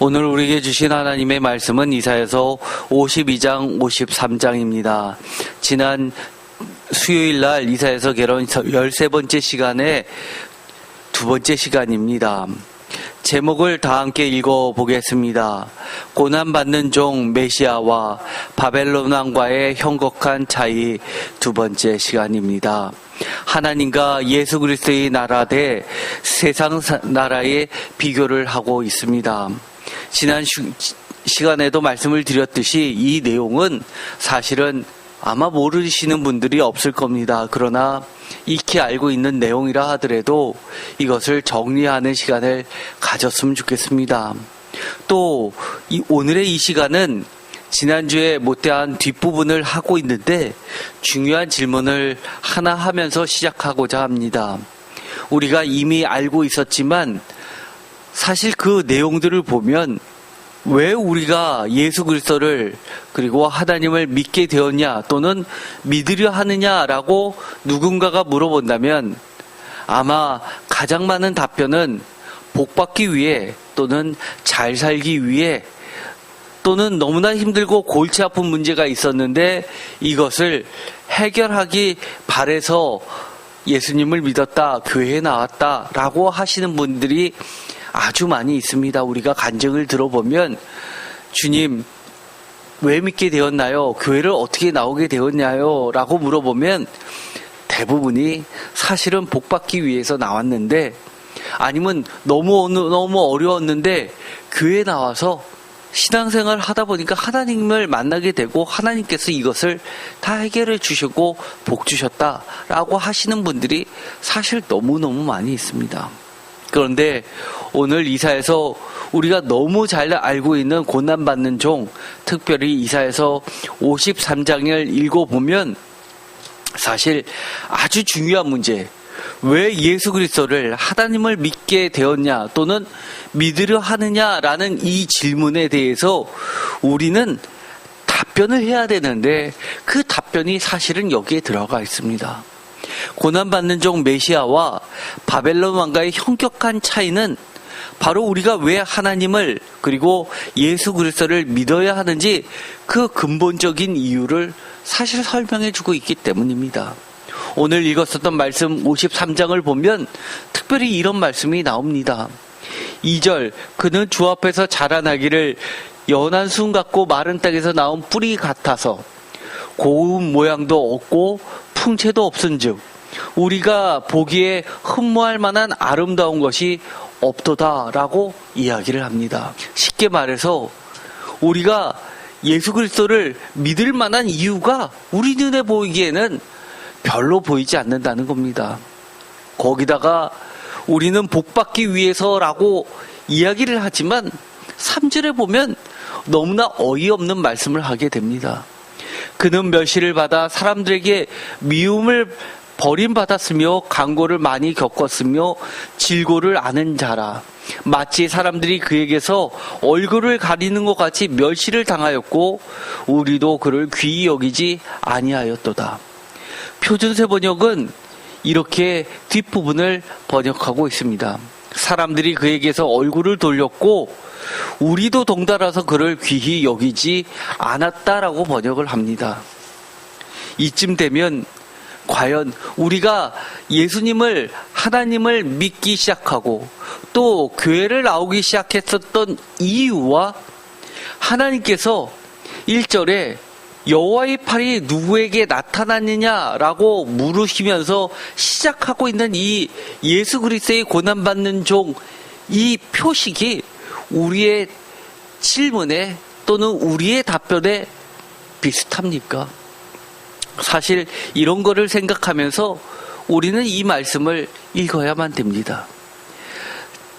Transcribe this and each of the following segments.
오늘 우리에게 주신 하나님의 말씀은 이사야서 52장 53장입니다. 지난 수요일 날 이사야서 개론 13번째 시간의 두 번째 시간입니다. 제목을 다 함께 읽어보겠습니다. 고난받는 종 메시아와 바벨론 왕과의 현격한 차이 두 번째 시간입니다. 하나님과 예수 그리스도의 나라 대 세상 나라의 비교를 하고 있습니다. 지난 시간에도 말씀을 드렸듯이 이 내용은 사실은 아마 모르시는 분들이 없을 겁니다. 그러나 익히 알고 있는 내용이라 하더라도 이것을 정리하는 시간을 가졌으면 좋겠습니다. 또 오늘의 이 시간은 지난주에 못다한 뒷부분을 하고 있는데 중요한 질문을 하나 하면서 시작하고자 합니다. 우리가 이미 알고 있었지만 사실 그 내용들을 보면 왜 우리가 예수 그리스도를 그리고 하나님을 믿게 되었냐 또는 믿으려 하느냐라고 누군가가 물어본다면 아마 가장 많은 답변은 복받기 위해 또는 잘 살기 위해 또는 너무나 힘들고 골치 아픈 문제가 있었는데 이것을 해결하기 바래서 예수님을 믿었다, 교회에 나왔다 라고 하시는 분들이 아주 많이 있습니다. 우리가 간증을 들어보면 주님 왜 믿게 되었나요? 교회를 어떻게 나오게 되었냐요? 라고 물어보면 대부분이 사실은 복받기 위해서 나왔는데 아니면 너무 어려웠는데 교회에 나와서 신앙생활을 하다 보니까 하나님을 만나게 되고 하나님께서 이것을 다 해결해 주시고 복 주셨다라고 하시는 분들이 사실 너무너무 많이 있습니다. 그런데 오늘 이사야서 우리가 너무 잘 알고 있는 고난받는 종, 특별히 이사야서 53장을 읽어보면 사실 아주 중요한 문제, 왜 예수 그리스도를 하나님을 믿게 되었냐 또는 믿으려 하느냐라는 이 질문에 대해서 우리는 답변을 해야 되는데 그 답변이 사실은 여기에 들어가 있습니다. 고난받는 종 메시아와 바벨론 왕과의 현격한 차이는 바로 우리가 왜 하나님을 그리고 예수 그리스도를 믿어야 하는지 그 근본적인 이유를 사실 설명해 주고 있기 때문입니다. 오늘 읽었었던 말씀 53장을 보면 특별히 이런 말씀이 나옵니다. 2절, 그는 주 앞에서 자라나기를 연한 순 같고 마른 땅에서 나온 뿌리 같아서 고운 모양도 없고 풍채도 없은즉 우리가 보기에 흠모할 만한 아름다운 것이 없도다라고 이야기를 합니다. 쉽게 말해서 우리가 예수 그리스도를 믿을 만한 이유가 우리 눈에 보이기에는 별로 보이지 않는다는 겁니다. 거기다가 우리는 복받기 위해서라고 이야기를 하지만 3절에 보면 너무나 어이없는 말씀을 하게 됩니다. 그는 멸시를 받아 사람들에게 미움을 버림받았으며 강고를 많이 겪었으며 질고를 아는 자라. 마치 사람들이 그에게서 얼굴을 가리는 것 같이 멸시를 당하였고 우리도 그를 귀히 여기지 아니하였도다. 표준세 번역은 이렇게 뒷부분을 번역하고 있습니다. 사람들이 그에게서 얼굴을 돌렸고 우리도 동달아서 그를 귀히 여기지 않았다라고 번역을 합니다. 이쯤 되면 과연 우리가 예수님을 하나님을 믿기 시작하고 또 교회를 나오기 시작했었던 이유와 하나님께서 1절에 여호와의 팔이 누구에게 나타났느냐라고 물으시면서 시작하고 있는 이 예수 그리스도의 고난받는 종, 이 표식이 우리의 질문에 또는 우리의 답변에 비슷합니까? 사실 이런 거를 생각하면서 우리는 이 말씀을 읽어야만 됩니다.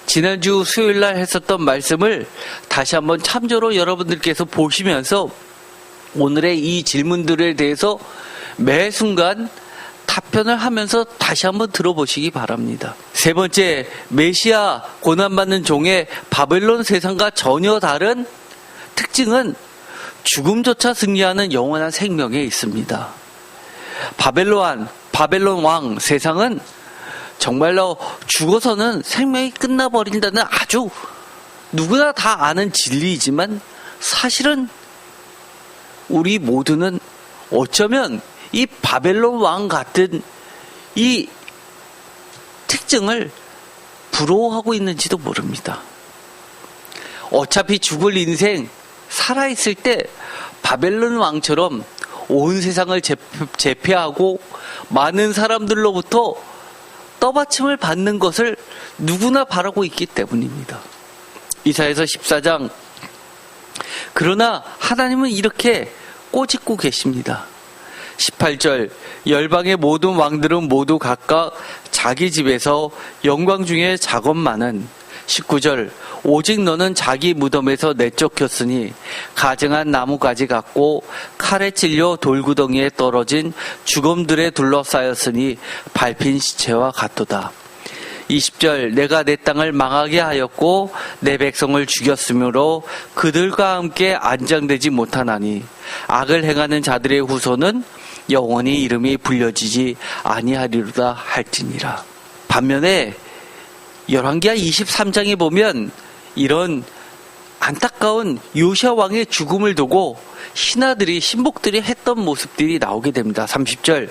지난주 수요일 날 했었던 말씀을 다시 한번 참조로 여러분들께서 보시면서 오늘의 이 질문들에 대해서 매 순간 답변을 하면서 다시 한번 들어보시기 바랍니다. 세 번째, 메시아 고난받는 종의 바벨론 세상과 전혀 다른 특징은 죽음조차 승리하는 영원한 생명에 있습니다. 바벨론 왕 세상은 정말로 죽어서는 생명이 끝나버린다는 아주 누구나 다 아는 진리이지만 사실은 우리 모두는 어쩌면 이 바벨론 왕 같은 이 특징을 부러워하고 있는지도 모릅니다. 어차피 죽을 인생 살아있을 때 바벨론 왕처럼 온 세상을 제패하고 많은 사람들로부터 떠받침을 받는 것을 누구나 바라고 있기 때문입니다. 이사야서 14장. 그러나 하나님은 이렇게 꼬집고 계십니다. 18절. 열방의 모든 왕들은 모두 각각 자기 집에서 영광 중에 작업만은. 19절. 오직 너는 자기 무덤에서 내쫓겼으니 가증한 나무가지 같고 칼에 찔려 돌구덩이에 떨어진 죽음들에 둘러싸였으니 밟힌 시체와 같도다. 20절. 내가 내 땅을 망하게 하였고 내 백성을 죽였으므로 그들과 함께 안장되지 못하나니 악을 행하는 자들의 후손은 영원히 이름이 불려지지 아니하리로다 할지니라. 반면에 열왕기하 23장에 보면 이런 안타까운 요시야 왕의 죽음을 두고 신복들이 했던 모습들이 나오게 됩니다. 30절.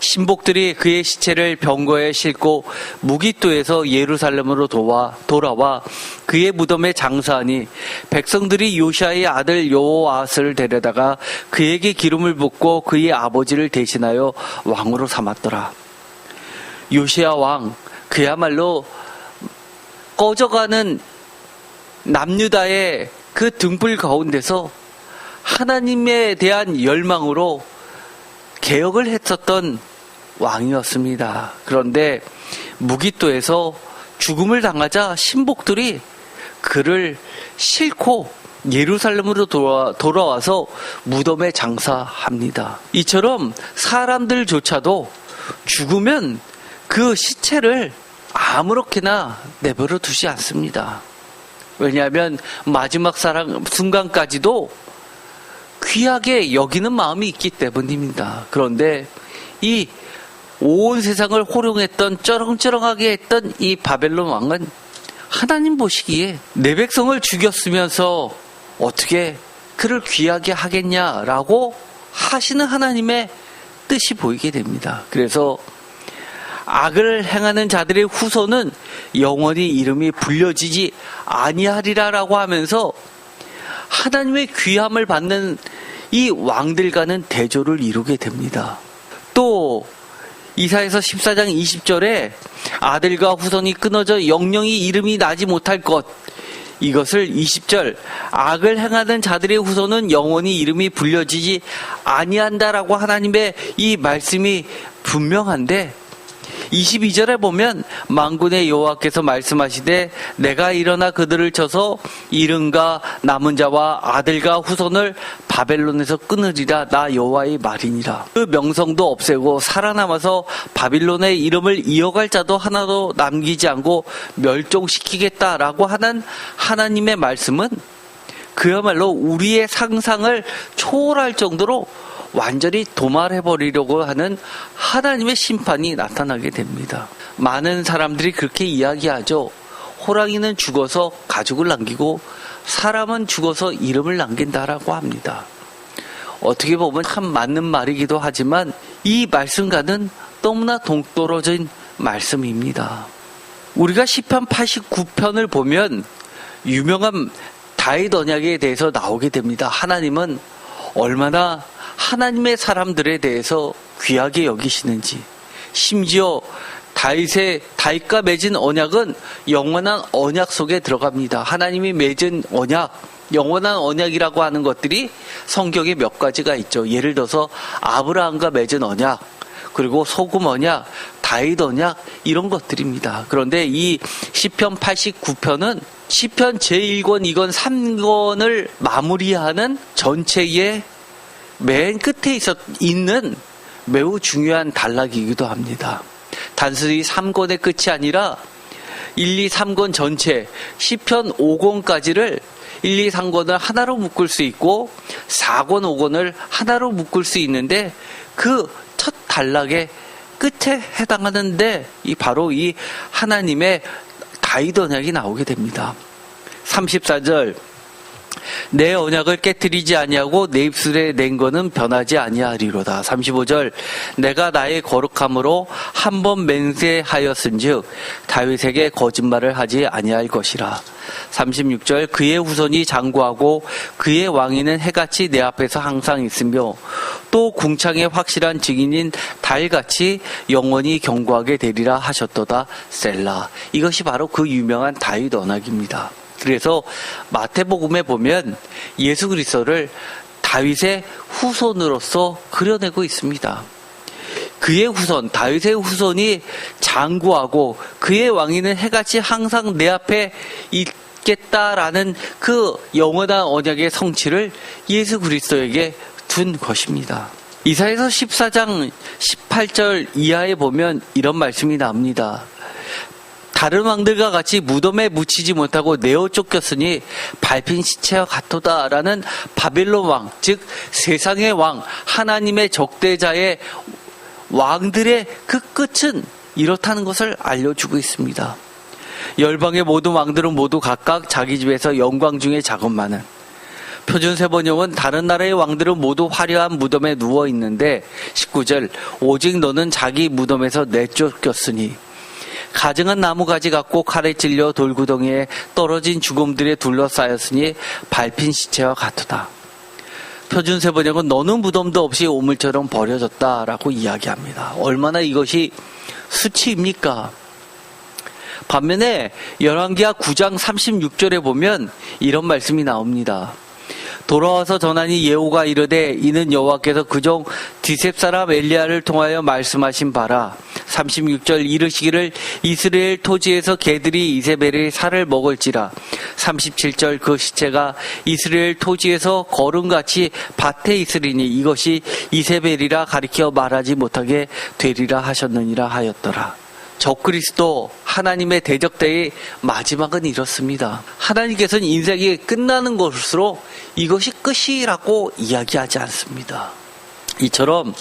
신복들이 그의 시체를 병거에 싣고 무깃도에서 예루살렘으로 돌아와 그의 무덤에 장사하니 백성들이 요시야의 아들 여호아스를 데려다가 그에게 기름을 붓고 그의 아버지를 대신하여 왕으로 삼았더라. 요시야 왕, 그야말로 꺼져가는 남유다의 그 등불 가운데서 하나님에 대한 열망으로 개혁을 했었던 왕이었습니다. 그런데 무깃도에서 죽음을 당하자 신복들이 그를 싣고 예루살렘으로 돌아와서 무덤에 장사합니다. 이처럼 사람들조차도 죽으면 그 시체를 아무렇게나 내버려 두지 않습니다. 왜냐하면 마지막 순간까지도 귀하게 여기는 마음이 있기 때문입니다. 그런데 이 온 세상을 호령했던 쩌렁쩌렁하게 했던 이 바벨론 왕은 하나님 보시기에 내 백성을 죽였으면서 어떻게 그를 귀하게 하겠냐라고 하시는 하나님의 뜻이 보이게 됩니다. 그래서 악을 행하는 자들의 후손은 영원히 이름이 불려지지 아니하리라라고 하면서 하나님의 귀함을 받는 이 왕들과는 대조를 이루게 됩니다. 또 이사야서 14장 20절에 아들과 후손이 끊어져 영영이 이름이 나지 못할 것, 이것을 20절 악을 행하는 자들의 후손은 영원히 이름이 불려지지 아니한다라고 하나님의 이 말씀이 분명한데 22절에 보면 만군의 여호와께서 말씀하시되 내가 일어나 그들을 쳐서 이른과 남은 자와 아들과 후손을 바벨론에서 끊으리라 나 여호와의 말이니라. 그 명성도 없애고 살아남아서 바빌론의 이름을 이어갈 자도 하나도 남기지 않고 멸종시키겠다라고 하는 하나님의 말씀은 그야말로 우리의 상상을 초월할 정도로 완전히 도말해버리려고 하는 하나님의 심판이 나타나게 됩니다. 많은 사람들이 그렇게 이야기하죠. 호랑이는 죽어서 가죽을 남기고 사람은 죽어서 이름을 남긴다라고 합니다. 어떻게 보면 참 맞는 말이기도 하지만 이 말씀과는 너무나 동떨어진 말씀입니다. 우리가 시편 89편을 보면 유명한 다윗 언약에 대해서 나오게 됩니다. 하나님은 얼마나 하나님의 사람들에 대해서 귀하게 여기시는지, 심지어 다윗과 맺은 언약은 영원한 언약 속에 들어갑니다. 하나님이 맺은 언약, 영원한 언약이라고 하는 것들이 성경에 몇 가지가 있죠. 예를 들어서 아브라함과 맺은 언약, 그리고 소금 언약, 다윗 언약, 이런 것들입니다. 그런데 이 시편 89편은 시편 제1권, 2권, 3권을 마무리하는 전체의 맨 끝에 있는 매우 중요한 단락이기도 합니다. 단순히 3권의 끝이 아니라 1, 2, 3권 전체 시편 5권까지를 1, 2, 3권을 하나로 묶을 수 있고 4권, 5권을 하나로 묶을 수 있는데 그 첫 단락의 끝에 해당하는데 바로 이 하나님의 다윗 언약이 나오게 됩니다. 34절 내 언약을 깨뜨리지 아니하고 내 입술에 낸 거는 변하지 아니하리로다. 35절 내가 나의 거룩함으로 한 번 맹세하였은즉 다윗에게 거짓말을 하지 아니할 것이라. 36절 그의 후손이 장구하고 그의 왕위는 해같이 내 앞에서 항상 있으며 또 궁창의 확실한 증인인 달같이 영원히 경고하게 되리라 하셨도다. 셀라. 이것이 바로 그 유명한 다윗 언약입니다. 그래서 마태복음에 보면 예수 그리스도를 다윗의 후손으로서 그려내고 있습니다. 그의 후손, 다윗의 후손이 장구하고 그의 왕위는 해같이 항상 내 앞에 있겠다라는 그 영원한 언약의 성취를 예수 그리스도에게 둔 것입니다. 이사야서 14장 18절 이하에 보면 이런 말씀이 나옵니다. 다른 왕들과 같이 무덤에 묻히지 못하고 내어 쫓겼으니 밟힌 시체와 같도다라는 바벨론 왕, 즉 세상의 왕, 하나님의 적대자의 왕들의 그 끝은 이렇다는 것을 알려주고 있습니다. 열방의 모든 왕들은 모두 각각 자기 집에서 영광 중에 작업만은 표준세 번역은 다른 나라의 왕들은 모두 화려한 무덤에 누워 있는데 19절 오직 너는 자기 무덤에서 내쫓겼으니 가증한 나무가지 같고 칼에 찔려 돌구덩이에 떨어진 죽음들에 둘러싸였으니 밟힌 시체와 같도다. 표준세 번역은 너는 무덤도 없이 오물처럼 버려졌다라고 이야기합니다. 얼마나 이것이 수치입니까? 반면에 열왕기하 9장 36절에 보면 이런 말씀이 나옵니다. 돌아와서 전하니 예후가 이르되 이는 여호와께서 그종 디셉 사람 엘리야를 통하여 말씀하신 바라. 36절 이르시기를 이스라엘 토지에서 개들이 이세벨의 살을 먹을지라. 37절 그 시체가 이스라엘 토지에서 거름같이 밭에 있으리니 이것이 이세벨이라 가리켜 말하지 못하게 되리라 하셨느니라 하였더라. 적그리스도 하나님의 대적대의 마지막은 이렇습니다. 하나님께서는 인생이 끝나는 것으로 이것이 끝이라고 이야기하지 않습니다. 이처럼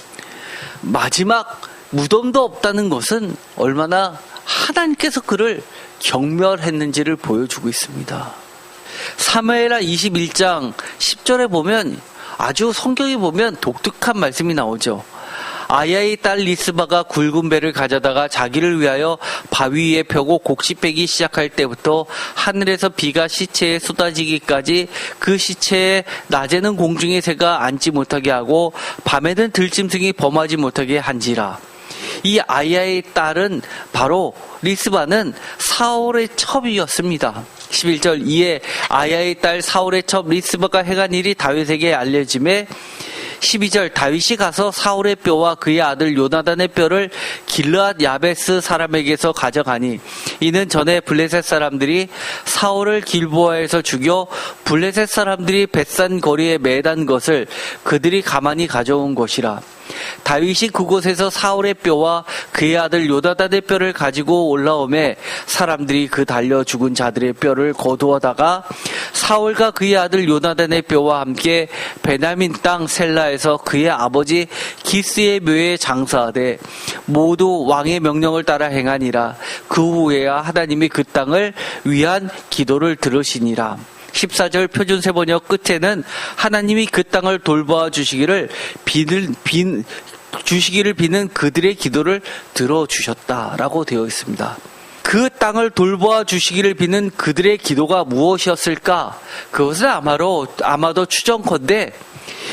마지막 무덤도 없다는 것은 얼마나 하나님께서 그를 경멸했는지를 보여주고 있습니다. 사무엘하 21장 10절에 보면 아주 성경에 보면 독특한 말씀이 나오죠. 아야의 딸 리스바가 굵은 배를 가져다가 자기를 위하여 바위 위에 펴고 곡식 빼기 시작할 때부터 하늘에서 비가 시체에 쏟아지기까지 그 시체에 낮에는 공중의 새가 앉지 못하게 하고 밤에는 들짐승이 범하지 못하게 한지라. 이 아야의 딸은 바로 리스바는 사울의 첩이었습니다. 11절 이에 아야의 딸 사울의 첩 리스바가 행한 일이 다윗에게 알려짐에 12절 다윗이 가서 사울의 뼈와 그의 아들 요나단의 뼈를 길르앗 야베스 사람에게서 가져가니 이는 전에 블레셋 사람들이 사울을 길보아에서 죽여 블레셋 사람들이 벳산 거리에 매단 것을 그들이 가만히 가져온 것이라. 다윗이 그곳에서 사울의 뼈와 그의 아들 요나단의 뼈를 가지고 올라오매 사람들이 그 달려 죽은 자들의 뼈를 거두어다가 사울과 그의 아들 요나단의 뼈와 함께 베냐민 땅 셀라에서 그의 아버지 기스의 묘에 장사하되 모두 왕의 명령을 따라 행하니라. 그 후에야 하나님이 그 땅을 위한 기도를 들으시니라. 14절 표준세 번역 끝에는 하나님이 그 땅을 돌보아 주시기를 비는 그들의 기도를 들어주셨다라고 되어 있습니다. 그 땅을 돌보아 주시기를 비는 그들의 기도가 무엇이었을까? 그것은 아마도 추정컨대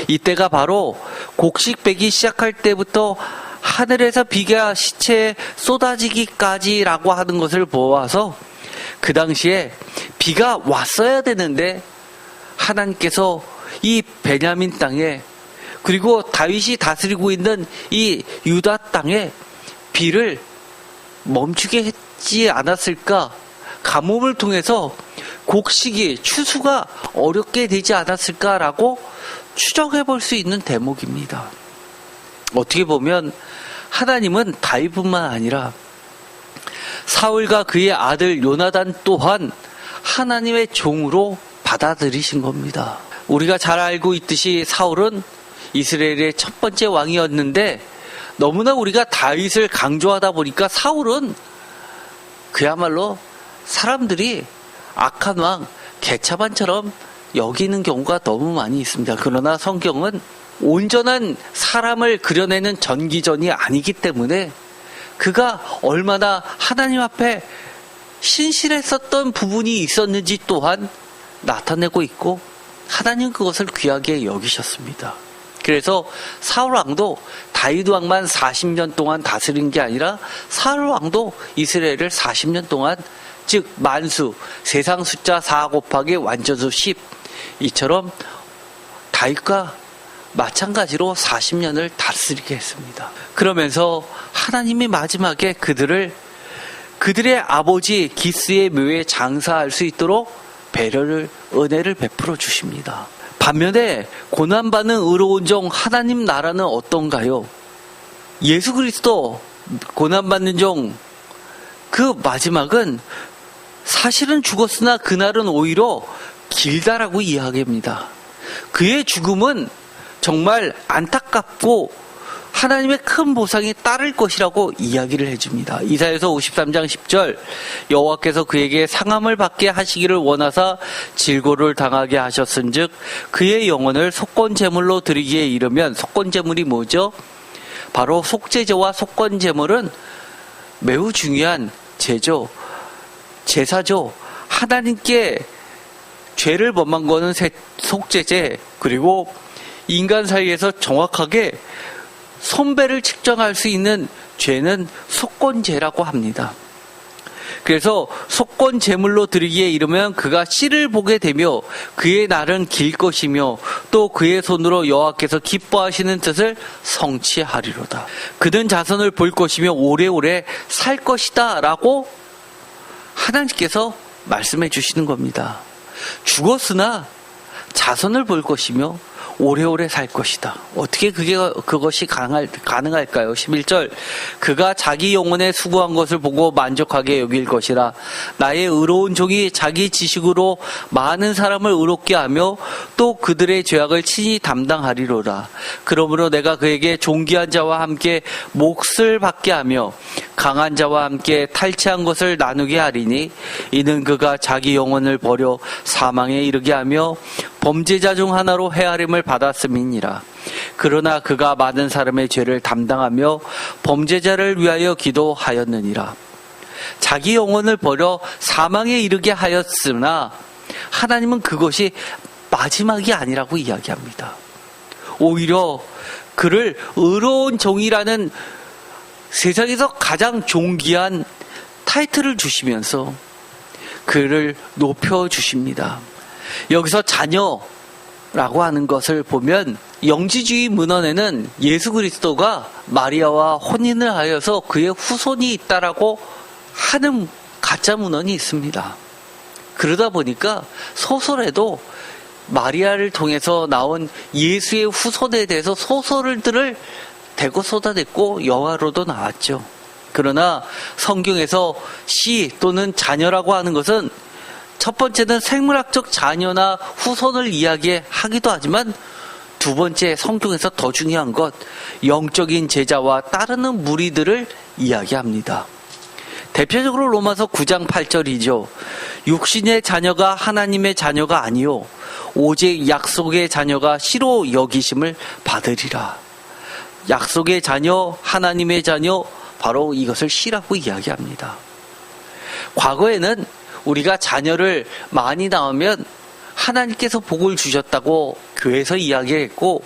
이때가 바로 곡식 빼기 시작할 때부터 하늘에서 비가 시체에 쏟아지기까지라고 하는 것을 보아서 그 당시에 비가 왔어야 되는데 하나님께서 이 베냐민 땅에 그리고 다윗이 다스리고 있는 이 유다 땅에 비를 멈추게 했지 않았을까? 가뭄을 통해서 곡식이 추수가 어렵게 되지 않았을까라고 추정해 볼 수 있는 대목입니다. 어떻게 보면 하나님은 다윗뿐만 아니라 사울과 그의 아들 요나단 또한 하나님의 종으로 받아들이신 겁니다. 우리가 잘 알고 있듯이 사울은 이스라엘의 첫 번째 왕이었는데 너무나 우리가 다윗을 강조하다 보니까 사울은 그야말로 사람들이 악한 왕, 개차반처럼 여기는 경우가 너무 많이 있습니다. 그러나 성경은 온전한 사람을 그려내는 전기전이 아니기 때문에 그가 얼마나 하나님 앞에 신실했었던 부분이 있었는지 또한 나타내고 있고 하나님 그것을 귀하게 여기셨습니다. 그래서 사울 왕도 다윗 왕만 40년 동안 다스린 게 아니라 사울 왕도 이스라엘을 40년 동안, 즉 만수, 세상 숫자 4 곱하기 완전수 10 이처럼 다윗과 마찬가지로 40년을 다스리게 했습니다. 그러면서 하나님이 마지막에 그들의 아버지 기스의 묘에 장사할 수 있도록 배려를, 은혜를 베풀어 주십니다. 반면에 고난받는 의로운 종 하나님 나라는 어떤가요? 예수 그리스도 고난받는 종 그 마지막은 사실은 죽었으나 그날은 오히려 길다라고 이야기합니다. 그의 죽음은 정말 안타깝고 하나님의 큰 보상이 따를 것이라고 이야기를 해줍니다. 이사야서 53장 10절 여호와께서 그에게 상함을 받게 하시기를 원하사 질고를 당하게 하셨은즉 그의 영혼을 속건제물로 드리기에 이르면, 속건제물이 뭐죠? 바로 속죄제와 속건제물은 매우 중요한 제사죠. 하나님께 죄를 범한 거는 속죄제, 그리고 인간 사이에서 정확하게 선배를 측정할 수 있는 죄는 속건제라고 합니다. 그래서 속건제물로 드리기에 이르면 그가 씨를 보게 되며 그의 날은 길 것이며 또 그의 손으로 여호와께서 기뻐하시는 뜻을 성취하리로다. 그는 자손을 볼 것이며 오래오래 살 것이다 라고 하나님께서 말씀해 주시는 겁니다. 죽었으나 자손을 볼 것이며 오래오래 살 것이다. 어떻게 그것이 가능할까요? 11절 그가 자기 영혼에 수고한 것을 보고 만족하게 여길 것이라. 나의 의로운 종이 자기 지식으로 많은 사람을 의롭게 하며 또 그들의 죄악을 친히 담당하리로라. 그러므로 내가 그에게 존귀한 자와 함께 몫을 받게 하며 강한 자와 함께 탈취한 것을 나누게 하리니 이는 그가 자기 영혼을 버려 사망에 이르게 하며 범죄자 중 하나로 헤아림을 받았음이니라. 그러나 그가 많은 사람의 죄를 담당하며 범죄자를 위하여 기도하였느니라. 자기 영혼을 버려 사망에 이르게 하였으나 하나님은 그것이 마지막이 아니라고 이야기합니다. 오히려 그를 의로운 종이라는 세상에서 가장 존귀한 타이틀을 주시면서 그를 높여주십니다. 여기서 자녀라고 하는 것을 보면 영지주의 문헌에는 예수 그리스도가 마리아와 혼인을 하여서 그의 후손이 있다라고 하는 가짜 문헌이 있습니다. 그러다 보니까 소설에도 마리아를 통해서 나온 예수의 후손에 대해서 소설들을 대거 쏟아냈고 영화로도 나왔죠. 그러나 성경에서 씨 또는 자녀라고 하는 것은 첫 번째는 생물학적 자녀나 후손을 이야기하기도 하지만 두 번째 성경에서 더 중요한 것, 영적인 제자와 따르는 무리들을 이야기합니다. 대표적으로 로마서 9장 8절이죠. 육신의 자녀가 하나님의 자녀가 아니요 오직 약속의 자녀가 씨로 여기심을 받으리라. 약속의 자녀, 하나님의 자녀, 바로 이것을 씨라고 이야기합니다. 과거에는 우리가 자녀를 많이 낳으면 하나님께서 복을 주셨다고 교회에서 이야기했고,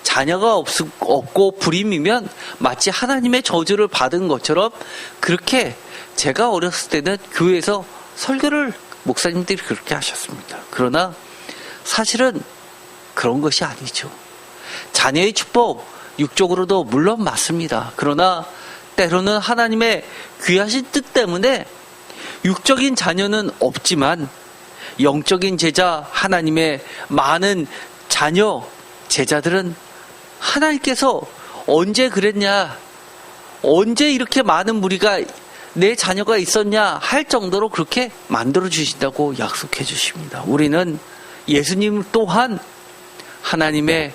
자녀가 없고 불임이면 마치 하나님의 저주를 받은 것처럼, 그렇게 제가 어렸을 때는 교회에서 설교를 목사님들이 그렇게 하셨습니다. 그러나 사실은 그런 것이 아니죠. 자녀의 축복 육적으로도 물론 맞습니다. 그러나 때로는 하나님의 귀하신 뜻 때문에 육적인 자녀는 없지만 영적인 제자, 하나님의 많은 자녀, 제자들은 하나님께서 언제 그랬냐, 언제 이렇게 많은 무리가 내 자녀가 있었냐 할 정도로 그렇게 만들어 주신다고 약속해 주십니다. 우리는 예수님 또한 하나님의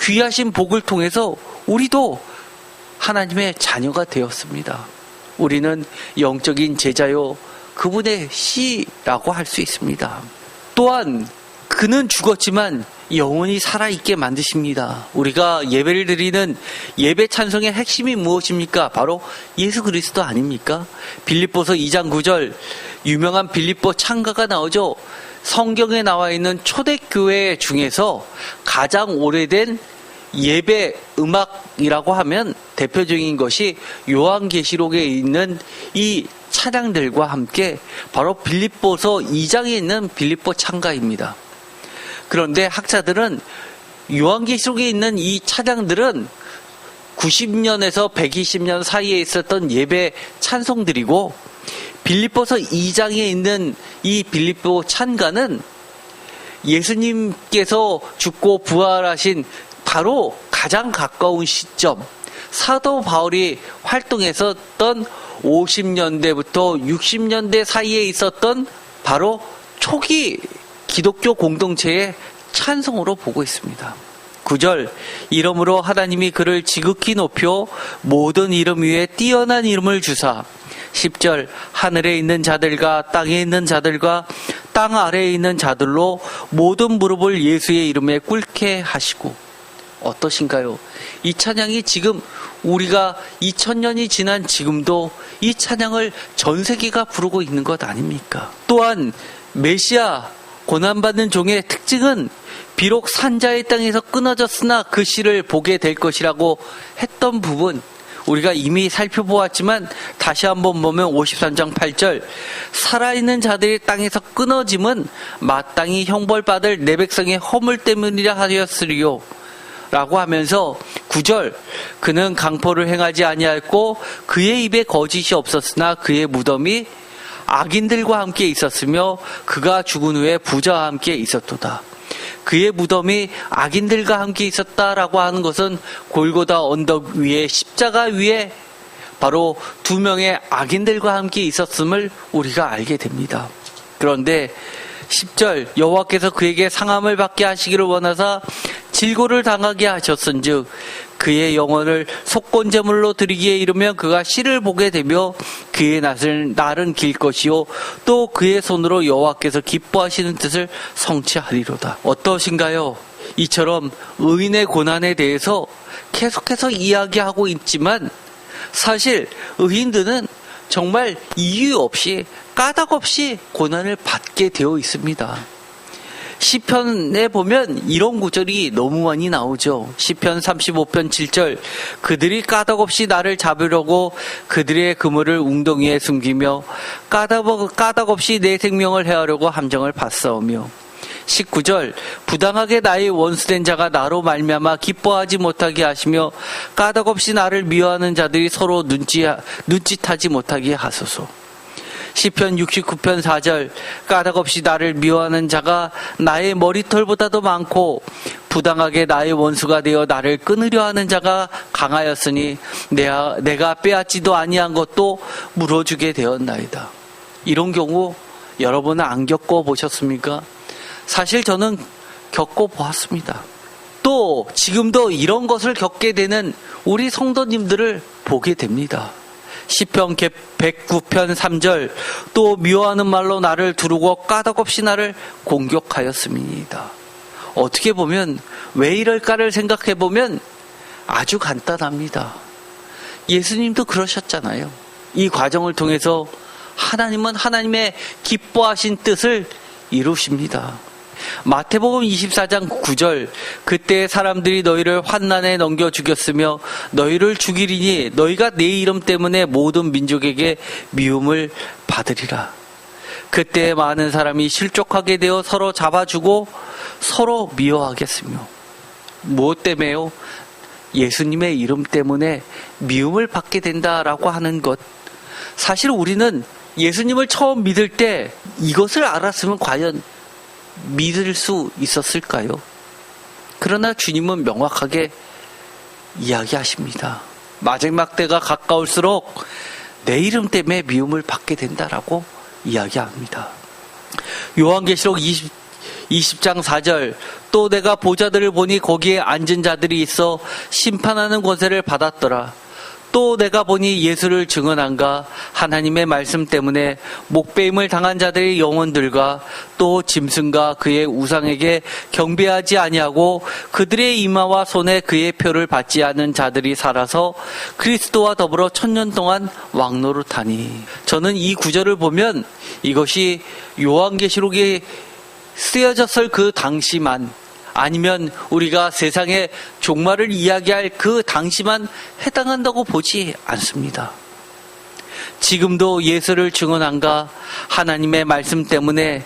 귀하신 복을 통해서 우리도 하나님의 자녀가 되었습니다. 우리는 영적인 제자요 그분의 씨라고 할 수 있습니다. 또한 그는 죽었지만 영원히 살아있게 만드십니다. 우리가 예배를 드리는 예배 찬송의 핵심이 무엇입니까? 바로 예수 그리스도 아닙니까? 빌립보서 2장 9절 유명한 빌립보 찬가가 나오죠. 성경에 나와 있는 초대교회 중에서 가장 오래된 예배 음악이라고 하면 대표적인 것이 요한계시록에 있는 이 찬양들과 함께 바로 빌립보서 2장에 있는 빌립보 찬가입니다. 그런데 학자들은 요한계시록에 있는 이 찬양들은 90년에서 120년 사이에 있었던 예배 찬송들이고 빌립보서 2장에 있는 이 빌립보 찬가는 예수님께서 죽고 부활하신 바로 가장 가까운 시점, 사도 바울이 활동했었던 50년대부터 60년대 사이에 있었던 바로 초기 기독교 공동체의 찬송으로 보고 있습니다. 9절 이러므로 하나님이 그를 지극히 높여 모든 이름 위에 뛰어난 이름을 주사 10절 하늘에 있는 자들과 땅에 있는 자들과 땅 아래에 있는 자들로 모든 무릎을 예수의 이름에 꿇게 하시고 어떠신가요? 이 찬양이 지금 우리가 2000년이 지난 지금도 이 찬양을 전 세계가 부르고 있는 것 아닙니까? 또한 메시아 고난받는 종의 특징은 비록 산자의 땅에서 끊어졌으나 그 씨를 보게 될 것이라고 했던 부분 우리가 이미 살펴보았지만 다시 한번 보면 53장 8절 살아있는 자들이 땅에서 끊어짐은 마땅히 형벌받을 내 백성의 허물 때문이라 하였으리요 라고 하면서 9절 그는 강포를 행하지 아니하였고 그의 입에 거짓이 없었으나 그의 무덤이 악인들과 함께 있었으며 그가 죽은 후에 부자와 함께 있었도다. 그의 무덤이 악인들과 함께 있었다라고 하는 것은 골고다 언덕 위에 십자가 위에 바로 두 명의 악인들과 함께 있었음을 우리가 알게 됩니다. 그런데 10절 여호와께서 그에게 상함을 받게 하시기를 원하사 질고를 당하게 하셨은즉 그의 영혼을 속건제물로 드리기에 이르면 그가 씨를 보게 되며 그의 날은 길 것이요 또 그의 손으로 여호와께서 기뻐하시는 뜻을 성취하리로다. 어떠신가요? 이처럼 의인의 고난에 대해서 계속해서 이야기하고 있지만 사실 의인들은 정말 이유 없이 까닭 없이 고난을 받게 되어 있습니다. 시편에 보면 이런 구절이 너무 많이 나오죠. 시편 35편 7절 그들이 까닭 없이 나를 잡으려고 그들의 그물을 웅덩이에 숨기며 까닭 없이 내 생명을 해하려고 함정을 받사오며 19절 부당하게 나의 원수된 자가 나로 말미암아 기뻐하지 못하게 하시며 까닭 없이 나를 미워하는 자들이 서로 눈짓하지 못하게 하소서. 시편 69편 4절 까닭 없이 나를 미워하는 자가 나의 머리털보다도 많고 부당하게 나의 원수가 되어 나를 끊으려 하는 자가 강하였으니 내가 빼앗지도 아니한 것도 물어주게 되었나이다. 이런 경우 여러분은 안 겪어보셨습니까? 사실 저는 겪어보았습니다. 또 지금도 이런 것을 겪게 되는 우리 성도님들을 보게 됩니다. 시편 109편 3절 또 미워하는 말로 나를 두르고 까닭없이 나를 공격하였음이니이다. 어떻게 보면 왜 이럴까를 생각해 보면 아주 간단합니다. 예수님도 그러셨잖아요. 이 과정을 통해서 하나님은 하나님의 기뻐하신 뜻을 이루십니다. 마태복음 24장 9절 그때 사람들이 너희를 환난에 넘겨 죽였으며 너희를 죽이리니 너희가 내 이름 때문에 모든 민족에게 미움을 받으리라. 그때 많은 사람이 실족하게 되어 서로 잡아주고 서로 미워하겠으며 무엇 때문에요? 예수님의 이름 때문에 미움을 받게 된다라고 하는 것. 사실 우리는 예수님을 처음 믿을 때 이것을 알았으면 과연 믿을 수 있었을까요? 그러나 주님은 명확하게 이야기하십니다. 마지막 때가 가까울수록 내 이름 때문에 미움을 받게 된다라고 이야기합니다. 요한계시록 20장 4절 또 내가 보좌들을 보니 거기에 앉은 자들이 있어 심판하는 권세를 받았더라. 또 내가 보니 예수를 증언한가 하나님의 말씀 때문에 목배임을 당한 자들의 영혼들과 또 짐승과 그의 우상에게 경배하지 아니하고 그들의 이마와 손에 그의 표를 받지 않은 자들이 살아서 그리스도와 더불어 1000년 동안 왕노릇하니. 저는 이 구절을 보면 이것이 요한계시록에 쓰여졌을 그 당시만, 아니면 우리가 세상의 종말을 이야기할 그 당시만 해당한다고 보지 않습니다. 지금도 예수를 증언한가 하나님의 말씀 때문에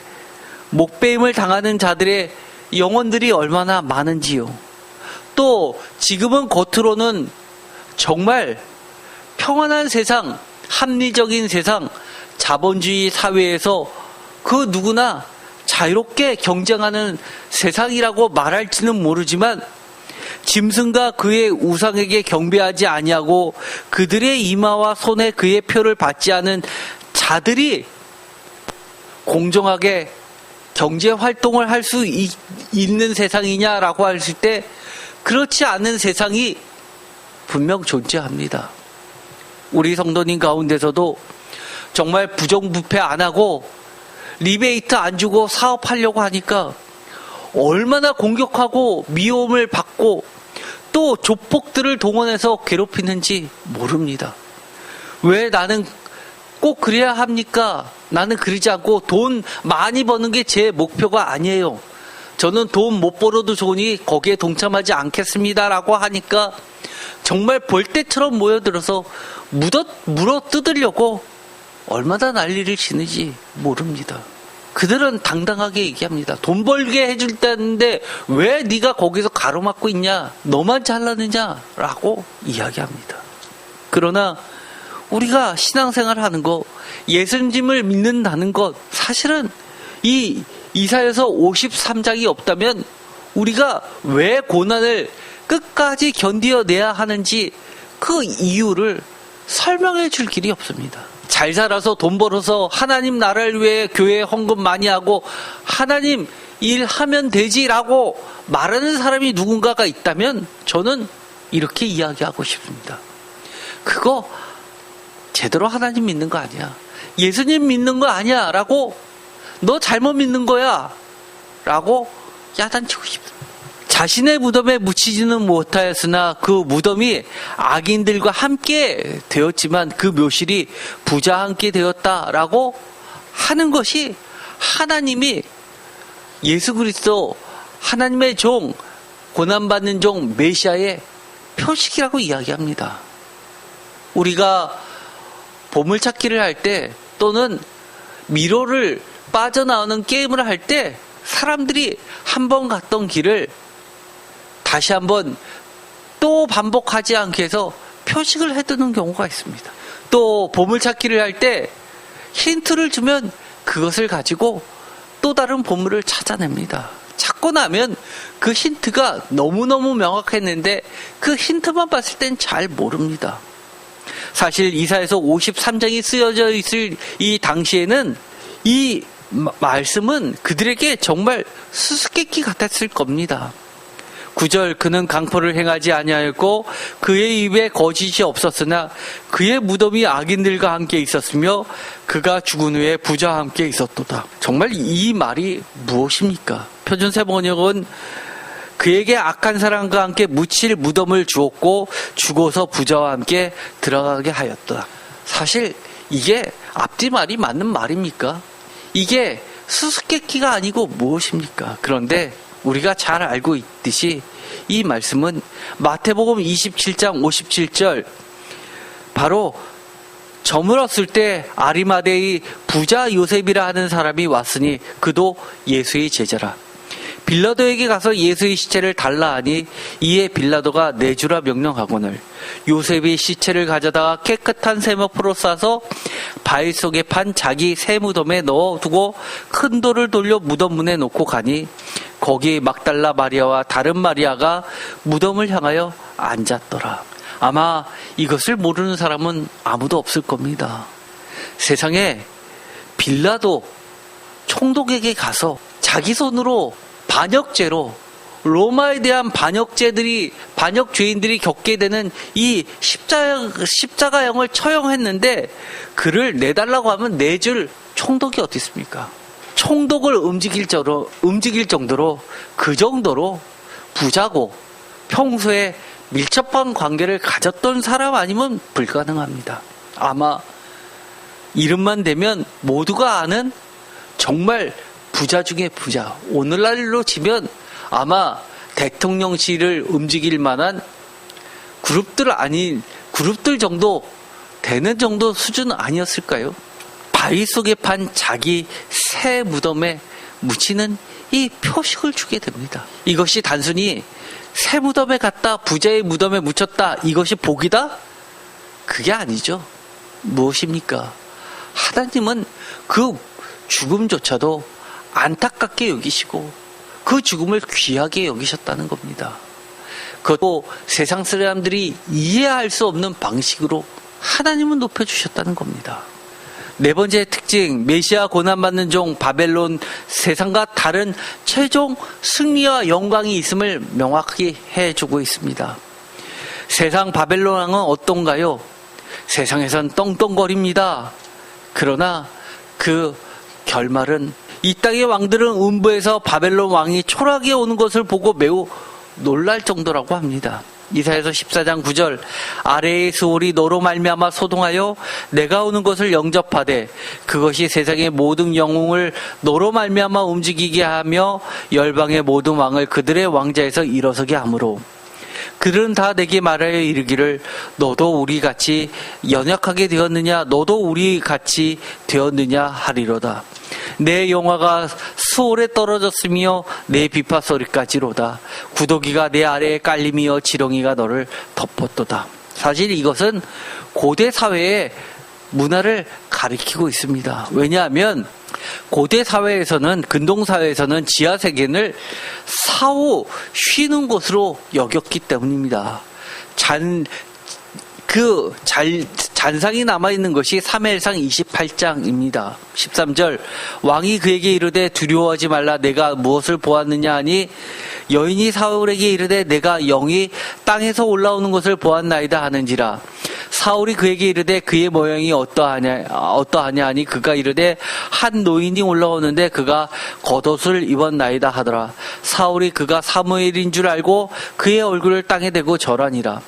목배임을 당하는 자들의 영혼들이 얼마나 많은지요. 또 지금은 겉으로는 정말 평안한 세상, 합리적인 세상, 자본주의 사회에서 그 누구나 자유롭게 경쟁하는 세상이라고 말할지는 모르지만, 짐승과 그의 우상에게 경배하지 아니하고 그들의 이마와 손에 그의 표를 받지 않은 자들이 공정하게 경제 활동을 할 수 있는 세상이냐라고 했을 때 그렇지 않은 세상이 분명 존재합니다. 우리 성도님 가운데서도 정말 부정부패 안 하고 리베이트 안 주고 사업하려고 하니까 얼마나 공격하고 미움을 받고 또 조폭들을 동원해서 괴롭히는지 모릅니다. 왜 나는 꼭 그래야 합니까? 나는 그러지 않고 돈 많이 버는 게 제 목표가 아니에요. 저는 돈 못 벌어도 좋으니 거기에 동참하지 않겠습니다라고 하니까 정말 벌떼처럼 모여들어서 물어 뜯으려고 얼마나 난리를 치는지 모릅니다. 그들은 당당하게 얘기합니다. 돈 벌게 해줄 때인데 왜 네가 거기서 가로막고 있냐? 너만 잘나느냐? 라고 이야기합니다. 그러나 우리가 신앙생활을 하는 것, 예수님을 믿는다는 것, 사실은 이 이사야서 53장이 없다면 우리가 왜 고난을 끝까지 견디어내야 하는지 그 이유를 설명해 줄 길이 없습니다. 잘 살아서 돈 벌어서 하나님 나라를 위해 교회에 헌금 많이 하고 하나님 일하면 되지라고 말하는 사람이 누군가가 있다면 저는 이렇게 이야기하고 싶습니다. 그거 제대로 하나님 믿는 거 아니야. 예수님 믿는 거 아니야 라고, 너 잘못 믿는 거야 라고 야단치고 싶습니다. 자신의 무덤에 묻히지는 못하였으나 그 무덤이 악인들과 함께 되었지만 그 묘실이 부자와 함께 되었다라고 하는 것이 하나님이 예수 그리스도 하나님의 종, 고난받는 종 메시아의 표식이라고 이야기합니다. 우리가 보물찾기를 할 때 또는 미로를 빠져나오는 게임을 할 때 사람들이 한 번 갔던 길을 다시 한번 또 반복하지 않게 해서 표식을 해두는 경우가 있습니다. 또 보물찾기를 할 때 힌트를 주면 그것을 가지고 또 다른 보물을 찾아냅니다. 찾고 나면 그 힌트가 너무너무 명확했는데 그 힌트만 봤을 땐 잘 모릅니다. 사실 이사야서 53장이 쓰여져 있을 이 당시에는 이 말씀은 그들에게 정말 수수께끼 같았을 겁니다. 9절, 그는 강포를 행하지 아니하였고 그의 입에 거짓이 없었으나 그의 무덤이 악인들과 함께 있었으며 그가 죽은 후에 부자와 함께 있었도다. 정말 이 말이 무엇입니까? 표준세 번역은 그에게 악한 사람과 함께 묻힐 무덤을 주었고 죽어서 부자와 함께 들어가게 하였다. 사실 이게 앞뒤 말이 맞는 말입니까? 이게 수수께끼가 아니고 무엇입니까? 그런데 우리가 잘 알고 있듯이 이 말씀은 마태복음 27장 57절, 바로 저물었을 때 아리마대의 부자 요셉이라 하는 사람이 왔으니 그도 예수의 제자라. 빌라도에게 가서 예수의 시체를 달라 하니 이에 빌라도가 내주라 명령하거늘 요셉이 시체를 가져다가 깨끗한 세마포로 싸서 바위 속에 판 자기 새 무덤에 넣어두고 큰 돌을 돌려 무덤 문에 놓고 가니 거기 막달라 마리아와 다른 마리아가 무덤을 향하여 앉았더라. 아마 이것을 모르는 사람은 아무도 없을 겁니다. 세상에 빌라도 총독에게 가서 자기 손으로 반역죄로 로마에 대한 반역죄인들이 겪게 되는 이 십자가형을 처형했는데 그를 내달라고 하면 내줄 총독이 어디 있습니까? 총독을 움직일 정도로 그 정도로 부자고 평소에 밀접한 관계를 가졌던 사람 아니면 불가능합니다. 아마 이름만 대면 모두가 아는 정말 부자 중에 부자. 오늘날로 치면 아마 대통령실을 움직일 만한 그룹들 정도 되는 정도 수준 아니었을까요? 바위 속에 판 자기 새 무덤에 묻히는 이 표식을 주게 됩니다. 이것이 단순히 새 무덤에 갔다 부자의 무덤에 묻혔다 이것이 복이다? 그게 아니죠. 무엇입니까? 하나님은 그 죽음조차도 안타깝게 여기시고 그 죽음을 귀하게 여기셨다는 겁니다. 그것도 세상 사람들이 이해할 수 없는 방식으로 하나님은 높여주셨다는 겁니다. 네 번째 특징, 메시아 고난받는 종 바벨론 세상과 다른 최종 승리와 영광이 있음을 명확히 해주고 있습니다. 세상 바벨론 왕은 어떤가요? 세상에선 떵떵거립니다. 그러나 그 결말은 이 땅의 왕들은 음부에서 바벨론 왕이 초라하게 오는 것을 보고 매우 놀랄 정도라고 합니다. 이사야서 14장 9절 아래의 수월이 너로 말미암아 소동하여 내가 오는 것을 영접하되 그것이 세상의 모든 영웅을 너로 말미암아 움직이게 하며 열방의 모든 왕을 그들의 왕자에서 일어서게 하므로 그들은 다 내게 말하여 이르기를 너도 우리같이 연약하게 되었느냐 너도 우리같이 되었느냐 하리로다. 내 영화가 수월에 떨어졌으며 내 비파 소리까지로다. 구더기가 내 아래에 깔림이여 지렁이가 너를 덮었도다. 사실 이것은 고대 사회의 문화를 가리키고 있습니다. 왜냐하면 고대 사회에서는 근동 사회에서는 지하 세계를 사후 쉬는 곳으로 여겼기 때문입니다. 잔상이 남아있는 것이 사무엘상 28장입니다. 13절 왕이 그에게 이르되 두려워하지 말라 내가 무엇을 보았느냐 하니 여인이 사울에게 이르되 내가 영이 땅에서 올라오는 것을 보았나이다 하는지라. 사울이 그에게 이르되 그의 모양이 어떠하냐 하니 그가 이르되 한 노인이 올라오는데 그가 겉옷을 입었나이다 하더라. 사울이 그가 사무엘인 줄 알고 그의 얼굴을 땅에 대고 절하니라.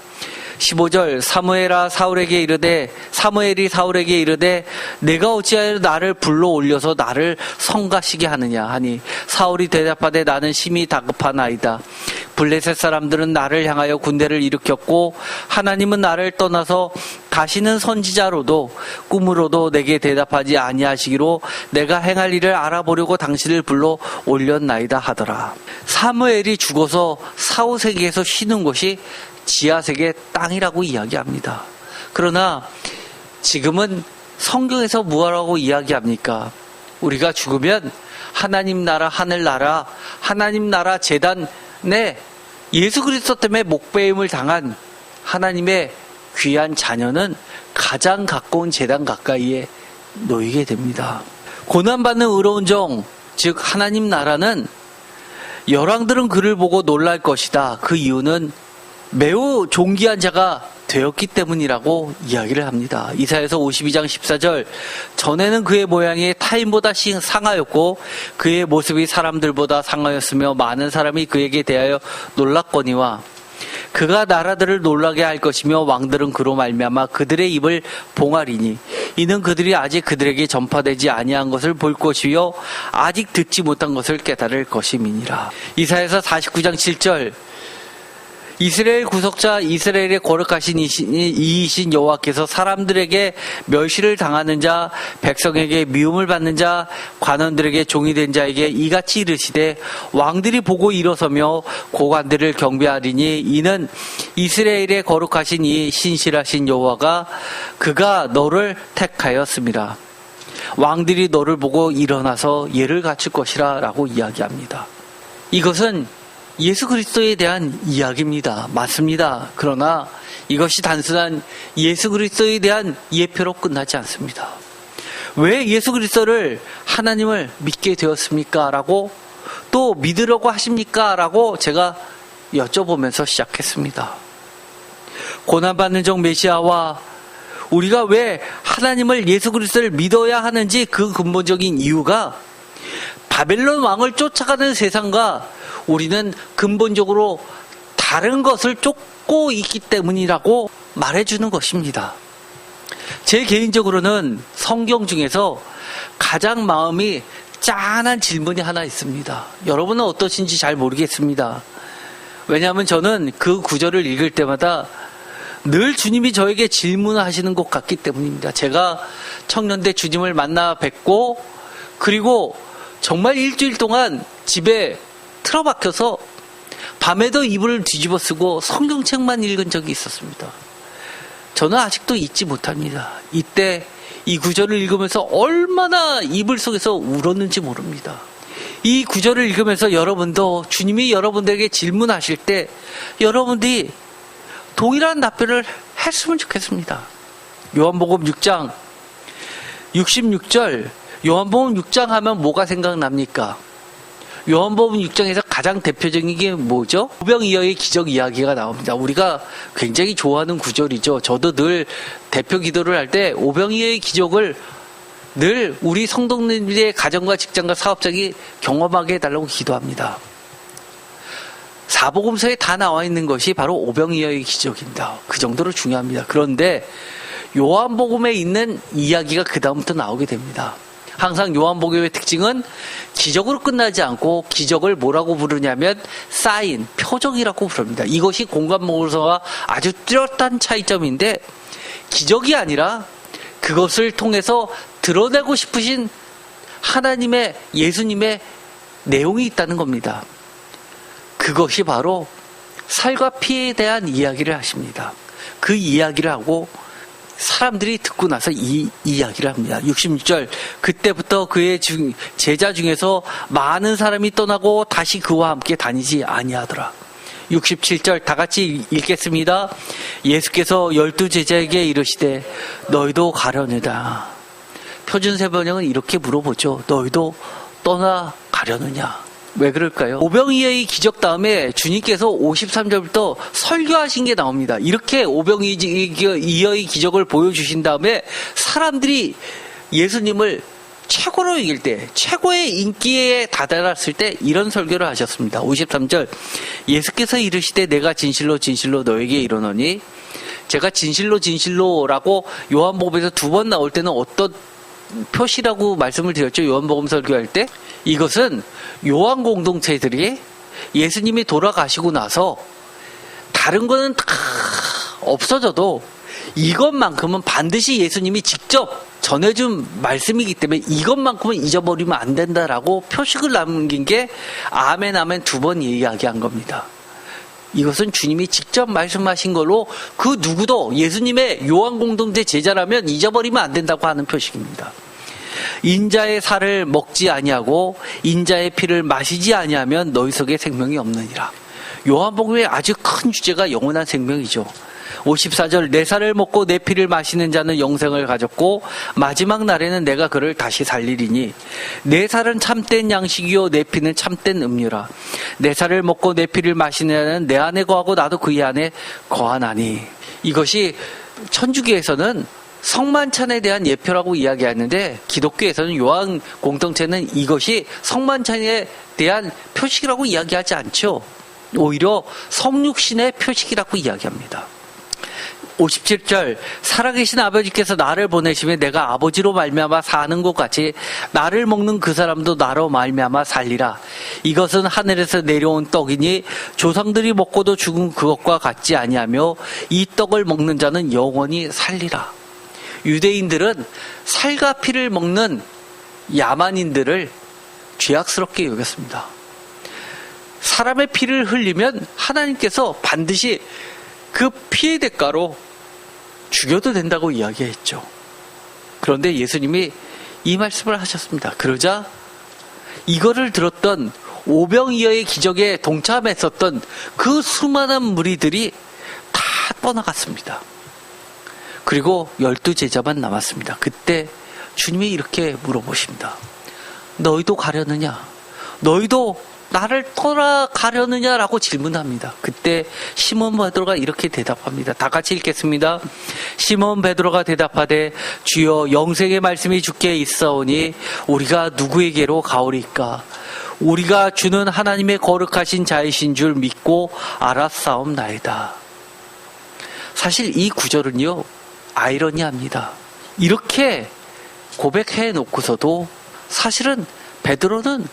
15절 사무엘이 사울에게 이르되 내가 어찌하여 나를 불러 올려서 나를 성가시게 하느냐 하니 사울이 대답하되 나는 심히 다급하나이다. 블레셋 사람들은 나를 향하여 군대를 일으켰고 하나님은 나를 떠나서 다시는 선지자로도 꿈으로도 내게 대답하지 아니하시기로 내가 행할 일을 알아보려고 당신을 불러 올렸나이다 하더라. 사무엘이 죽어서 사후 세계에서 쉬는 곳이 지하세계 땅이라고 이야기합니다. 그러나 지금은 성경에서 뭐라고 이야기합니까? 우리가 죽으면 하나님 나라 하늘나라 하나님 나라 재단에 예수 그리스도 때문에 목배임을 당한 하나님의 귀한 자녀는 가장 가까운 재단 가까이에 놓이게 됩니다. 고난받는 의로운 종, 즉 하나님 나라는 열왕들은 그를 보고 놀랄 것이다. 그 이유는 매우 존귀한 자가 되었기 때문이라고 이야기를 합니다. 이사야서 52장 14절 전에는 그의 모양이 타인보다 상하였고 그의 모습이 사람들보다 상하였으며 많은 사람이 그에게 대하여 놀랐거니와 그가 나라들을 놀라게 할 것이며 왕들은 그로 말미암아 그들의 입을 봉하리니 이는 그들이 아직 그들에게 전파되지 아니한 것을 볼 것이요 아직 듣지 못한 것을 깨달을 것임이니라. 이사야서 49장 7절 이스라엘 구속자 이스라엘의 거룩하신 이이신 여호와께서 사람들에게 멸시를 당하는 자 백성에게 미움을 받는 자 관원들에게 종이 된 자에게 이같이 이르시되 왕들이 보고 일어서며 고관들을 경배하리니 이는 이스라엘의 거룩하신 이 신실하신 여호와가 그가 너를 택하였습니다. 왕들이 너를 보고 일어나서 예를 갖출 것이라 라고 이야기합니다. 이것은 예수 그리스도에 대한 이야기입니다. 맞습니다. 그러나 이것이 단순한 예수 그리스도에 대한 예표로 끝나지 않습니다. 왜 예수 그리스도를 하나님을 믿게 되었습니까? 라고 또 믿으려고 하십니까? 라고 제가 여쭤보면서 시작했습니다. 고난받는 종 메시아와 우리가 왜 하나님을 예수 그리스도를 믿어야 하는지 그 근본적인 이유가 바벨론 왕을 쫓아가는 세상과 우리는 근본적으로 다른 것을 쫓고 있기 때문이라고 말해주는 것입니다. 제 개인적으로는 성경 중에서 가장 마음이 짠한 질문이 하나 있습니다. 여러분은 어떠신지 잘 모르겠습니다. 왜냐하면 저는 그 구절을 읽을 때마다 늘 주님이 저에게 질문하시는 것 같기 때문입니다. 제가 청년대 주님을 만나 뵙고 그리고 정말 일주일 동안 집에 틀어박혀서 밤에도 이불을 뒤집어 쓰고 성경책만 읽은 적이 있었습니다. 저는 아직도 잊지 못합니다. 이때 이 구절을 읽으면서 얼마나 이불 속에서 울었는지 모릅니다. 이 구절을 읽으면서 여러분도 주님이 여러분들에게 질문하실 때 여러분들이 동일한 답변을 했으면 좋겠습니다. 요한복음 6장 66절 요한복음 6장 하면 뭐가 생각납니까? 요한복음 6장에서 가장 대표적인 게 뭐죠? 오병이어의 기적 이야기가 나옵니다. 우리가 굉장히 좋아하는 구절이죠. 저도 늘 대표 기도를 할 때 오병이어의 기적을 늘 우리 성도님들의 가정과 직장과 사업장이 경험하게 해달라고 기도합니다. 사복음서에 다 나와 있는 것이 바로 오병이어의 기적입니다. 그 정도로 중요합니다. 그런데 요한복음에 있는 이야기가 그 다음부터 나오게 됩니다. 항상 요한복음의 특징은 기적으로 끝나지 않고 기적을 뭐라고 부르냐면 사인, 표적이라고 부릅니다. 이것이 공간목으로서와 아주 뚜렷한 차이점인데 기적이 아니라 그것을 통해서 드러내고 싶으신 하나님의 예수님의 내용이 있다는 겁니다. 그것이 바로 살과 피에 대한 이야기를 하십니다. 그 이야기를 하고 사람들이 듣고 나서 이 이야기를 합니다. 66절 그때부터 그의 제자 중에서 많은 사람이 떠나고 다시 그와 함께 다니지 아니하더라. 67절 다 같이 읽겠습니다. 예수께서 12 제자에게 이르시되 너희도 가려느냐. 표준세 번역은 이렇게 물어보죠. 너희도 떠나가려느냐. 왜 그럴까요? 오병이어의 기적 다음에 주님께서 53절부터 설교하신 게 나옵니다. 이렇게 오병이어의 기적을 보여주신 다음에 사람들이 예수님을 최고로 이길 때, 최고의 인기에 다다랐을 때 이런 설교를 하셨습니다. 53절 예수께서 이르시되 내가 진실로 진실로 너에게 이르노니. 제가 진실로 진실로라고 요한복음에서 2번 나올 때는 어떤 표시라고 말씀을 드렸죠. 요한복음 설교할 때 이것은 요한 공동체들이 예수님이 돌아가시고 나서 다른 거는 다 없어져도 이것만큼은 반드시 예수님이 직접 전해준 말씀이기 때문에 이것만큼은 잊어버리면 안 된다라고 표식을 남긴 게 아멘 아멘 2번 이야기한 겁니다. 이것은 주님이 직접 말씀하신 걸로 그 누구도 예수님의 요한 공동체 제자라면 잊어버리면 안 된다고 하는 표식입니다. 인자의 살을 먹지 아니하고 인자의 피를 마시지 아니하면 너희 속에 생명이 없느니라. 요한복음의 아주 큰 주제가 영원한 생명이죠. 54절 내 살을 먹고 내 피를 마시는 자는 영생을 가졌고 마지막 날에는 내가 그를 다시 살리리니 내 살은 참된 양식이요 내 피는 참된 음료라. 내 살을 먹고 내 피를 마시는 자는 내 안에 거하고 나도 그의 안에 거하나니. 이것이 천주교에서는 성만찬에 대한 예표라고 이야기하는데 기독교에서는 요한 공동체는 이것이 성만찬에 대한 표식이라고 이야기하지 않죠. 오히려 성육신의 표식이라고 이야기합니다. 57절 살아계신 아버지께서 나를 보내시면 내가 아버지로 말미암아 사는 것 같이 나를 먹는 그 사람도 나로 말미암아 살리라. 이것은 하늘에서 내려온 떡이니 조상들이 먹고도 죽은 그것과 같지 아니하며 이 떡을 먹는 자는 영원히 살리라. 유대인들은 살과 피를 먹는 야만인들을 죄악스럽게 여겼습니다. 사람의 피를 흘리면 하나님께서 반드시 그 피의 대가로 죽여도 된다고 이야기했죠. 그런데 예수님이 이 말씀을 하셨습니다. 그러자 이거를 들었던 오병이어의 기적에 동참했었던 그 수많은 무리들이 다 떠나갔습니다. 그리고 12 제자만 남았습니다. 그때 주님이 이렇게 물어보십니다. 너희도 가려느냐? 너희도 나를 떠나가려느냐라고 질문합니다. 그때 시몬 베드로가 이렇게 대답합니다. 다 같이 읽겠습니다. 시몬 베드로가 대답하되 주여 영생의 말씀이 주께 있사오니 우리가 누구에게로 가오리까? 우리가 주는 하나님의 거룩하신 자이신 줄 믿고 알았사옵나이다. 사실 이 구절은요, 아이러니합니다. 이렇게 고백해 놓고서도 사실은 베드로는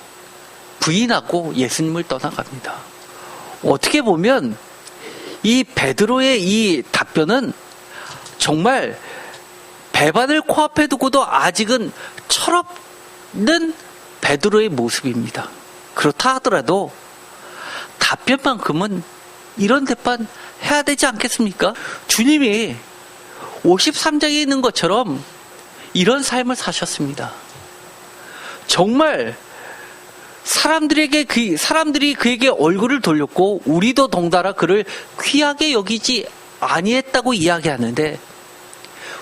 부인하고 예수님을 떠나갑니다. 어떻게 보면 이 베드로의 이 답변은 정말 배반을 코앞에 두고도 아직은 철없는 베드로의 모습입니다. 그렇다 하더라도 답변만큼은 이런 대판 해야 되지 않겠습니까? 주님이 53장에 있는 것처럼 이런 삶을 사셨습니다. 정말 사람들이 그에게 얼굴을 돌렸고 우리도 동달아 그를 귀하게 여기지 아니했다고 이야기하는데,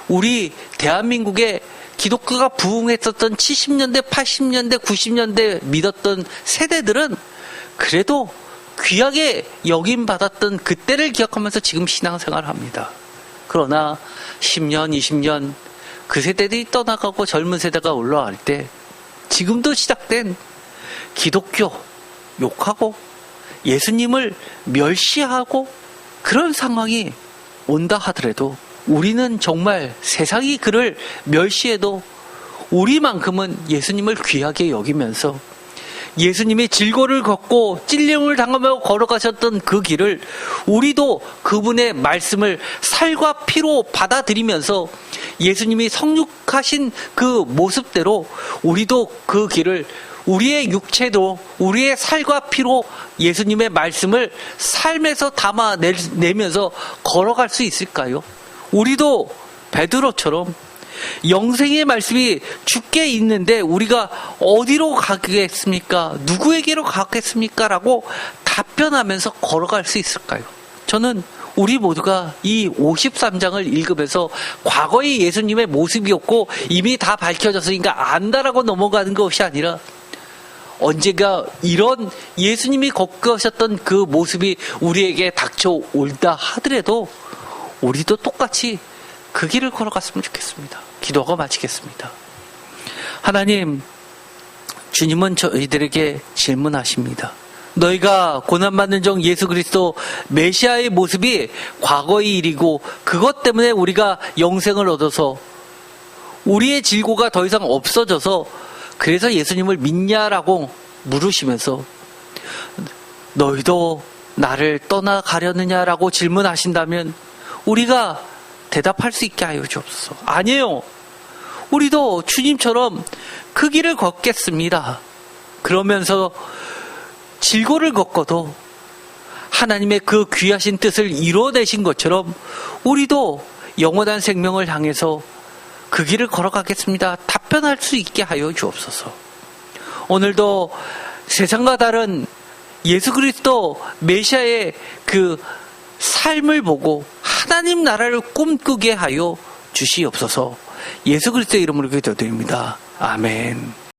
우리 대한민국에 기독교가 부흥했었던 70년대, 80년대, 90년대 믿었던 세대들은 그래도 귀하게 여김받았던 그때를 기억하면서 지금 신앙생활을 합니다. 그러나 10년, 20년 그 세대들이 떠나가고 젊은 세대가 올라갈 때 지금도 시작된 기독교 욕하고 예수님을 멸시하고 그런 상황이 온다 하더라도 우리는 정말 세상이 그를 멸시해도 우리만큼은 예수님을 귀하게 여기면서 예수님이 질고를 걷고 찔림을 당하며 걸어가셨던 그 길을 우리도 그분의 말씀을 살과 피로 받아들이면서 예수님이 성육하신 그 모습대로 우리도 그 길을 우리의 육체도 우리의 살과 피로 예수님의 말씀을 삶에서 담아내면서 걸어갈 수 있을까요? 우리도 베드로처럼 영생의 말씀이 주께 있는데 우리가 어디로 가겠습니까? 누구에게로 가겠습니까? 라고 답변하면서 걸어갈 수 있을까요? 저는 우리 모두가 이 53장을 읽으면서 과거의 예수님의 모습이었고 이미 다 밝혀졌으니까 안다라고 넘어가는 것이 아니라 언젠가 이런 예수님이 겪으셨던 그 모습이 우리에게 닥쳐올다 하더라도 우리도 똑같이 그 길을 걸어갔으면 좋겠습니다. 기도하고 마치겠습니다. 하나님, 주님은 저희들에게 질문하십니다. 너희가 고난받는 종 예수 그리스도 메시아의 모습이 과거의 일이고 그것 때문에 우리가 영생을 얻어서 우리의 질고가 더 이상 없어져서 그래서 예수님을 믿냐라고 물으시면서 너희도 나를 떠나가려느냐라고 질문하신다면 우리가 대답할 수 있게 하여 주옵소서. 아니에요. 우리도 주님처럼 그 길을 걷겠습니다. 그러면서 질고를 겪어도 하나님의 그 귀하신 뜻을 이루어내신 것처럼 우리도 영원한 생명을 향해서 그 길을 걸어가겠습니다. 답변할 수 있게 하여 주옵소서. 오늘도 세상과 다른 예수 그리스도 메시아의 그 삶을 보고 하나님 나라를 꿈꾸게 하여 주시옵소서. 예수 그리스도의 이름으로 기도드립니다. 아멘.